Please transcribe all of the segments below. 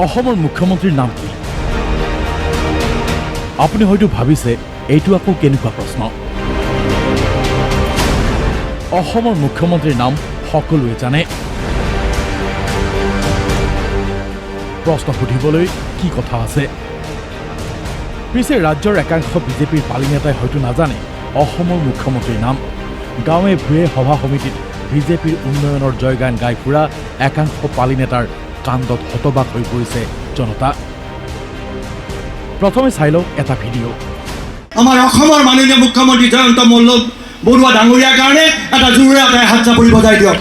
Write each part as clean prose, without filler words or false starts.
অসমৰ মুখ্যমন্ত্ৰীৰ নাম কি? আপুনি হয়তো ভাবিছে এইটো আকৌ কেনেকুৱা প্ৰশ্ন। অসমৰ মুখ্যমন্ত্ৰীৰ নাম সকলোৱে জানে। প্ৰশ্ন সুধিবলৈ কি কথা আছে? পিছে ৰাজ্যৰ একাংশ বিজেপিৰ পালি নেতাই হয়তো নাজানে অসমৰ মুখ্যমন্ত্ৰীৰ নাম। গাঁৱে ভূঞে সভা সমিতিত বিজেপিৰ উন্নয়নৰ জয়গান গাই ফুৰা একাংশ পালি নেতাৰ কাণ্ডত হতবাক হৈ পৰিছে জনতা। প্ৰথমে চাই লওক এটা ভিডিঅ'। আমাৰ অসমৰ মাননীয় মুখ্যমন্ত্ৰী জয়ন্ত বৰুৱা ডাঙৰীয়াৰ কাৰণে এটা জোৰে এটাই হাত চাপৰি বজাই দিয়ক।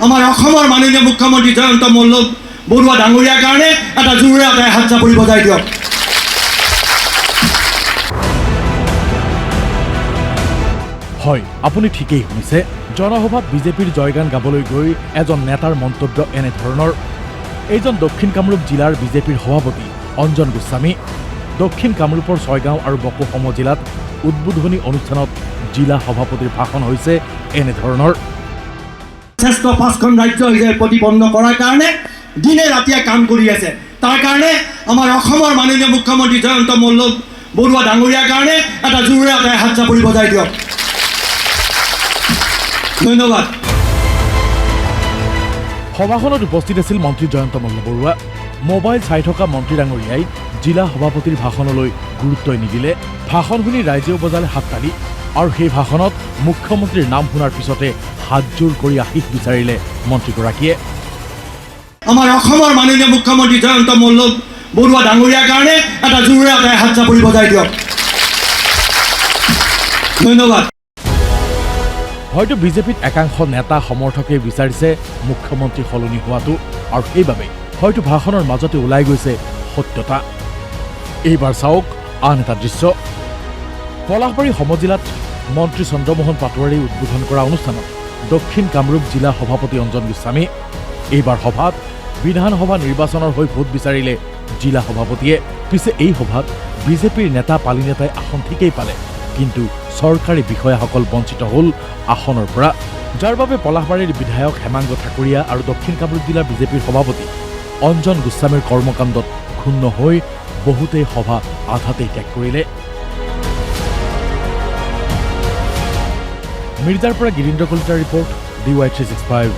আমাৰ অসমৰ মাননীয় মুখ্যমন্ত্ৰী জয়ন্ত বৰুৱা ডাঙৰীয়াৰ কাৰণে এটা জোৰে এটাই হাত চাপৰি বজাই দিয়ক। হয়, আপুনি ঠিকেই শুনিছে। জনসভাত বিজেপিৰ জয়গান গাবলৈ গৈ এজন নেতাৰ মন্তব্য এনেধৰণৰ। এইজন দক্ষিণ কামৰূপ জিলাৰ বিজেপিৰ সভাপতি অঞ্জন গোস্বামী। দক্ষিণ কামৰূপৰ ছয়গাঁও আৰু বকোসম জিলাত উদ্বোধনী অনুষ্ঠানত জিলা সভাপতিৰ ভাষণ হৈছে এনেধৰণৰ। শ্ৰেষ্ঠ 5খন ৰাজ্য হিচাপে প্ৰতিপন্ন কৰাৰ কাৰণে দিনে ৰাতিয়ে কাম কৰি আছে। তাৰ কাৰণে আমাৰ অসমৰ মাননীয় মুখ্যমন্ত্ৰী জয়ন্ত বৰুৱা ডাঙৰীয়াৰ কাৰণে এটা জোৰে এটাই হাত চাপৰি বজাই দিয়ক। ধন্যবাদ। সভাখনত উপস্থিত আছিল মন্ত্ৰী জয়ন্ত বৰুৱা। মোবাইল চাই থকা মন্ত্ৰী ডাঙৰীয়াই জিলা সভাপতিৰ ভাষণলৈ গুৰুত্বই নিদিলে। ভাষণ শুনি ৰাইজেও বজালে হাততালি আৰু সেই ভাষণত মুখ্যমন্ত্ৰীৰ নাম শুনাৰ পিছতে হাতজোৰ কৰি আশীষ বিচাৰিলে মন্ত্ৰীগৰাকীয়ে। আমাৰ অসমৰ মাননীয় মুখ্যমন্ত্ৰী জয়ন্ত বৰুৱা ডাঙৰীয়াৰ কাৰণে এটা জোৰে এটাই হাত চাপৰি বজাই দিয়ক। ধন্যবাদ। হয়তো বিজেপিত একাংশ নেতা সমৰ্থকে বিচাৰিছে মুখ্যমন্ত্ৰী সলনি হোৱাটো, আৰু সেইবাবে হয়তো ভাষণৰ মাজতে ওলাই গৈছে সত্যতা। এইবাৰ চাওক আন এটা দৃশ্য। পলাশবাৰী সমজিলাত মন্ত্ৰী চন্দ্ৰমোহন পাটোৱাৰীয়ে উদ্বোধন কৰা অনুষ্ঠানত দক্ষিণ কামৰূপ জিলা সভাপতি অঞ্জন গোস্বামী। এইবাৰ সভাত বিধানসভা নিৰ্বাচনৰ হৈ ভোট বিচাৰিলে জিলা সভাপতিয়ে। পিছে এই সভাত বিজেপিৰ নেতা পালি নেতাই আসন ঠিকেই পালে, কিন্তু চৰকাৰী বিষয়াসকল বঞ্চিত হ'ল আসনৰ পৰা, যাৰ বাবে পলাশবাৰীৰ বিধায়ক হেমাংগ ঠাকুৰীয়া আৰু দক্ষিণ কামৰূপ জিলাৰ বিজেপিৰ সভাপতি অঞ্জন গোস্বামীৰ কৰ্মকাণ্ডত ক্ষুণ্ণ হৈ বহুতেই সভা আধাতেই ত্যাগ কৰিলে। মিৰ্জাৰ পৰা গিৰীন্দ্ৰ কলিতাৰ ৰিপৰ্ট, DY365।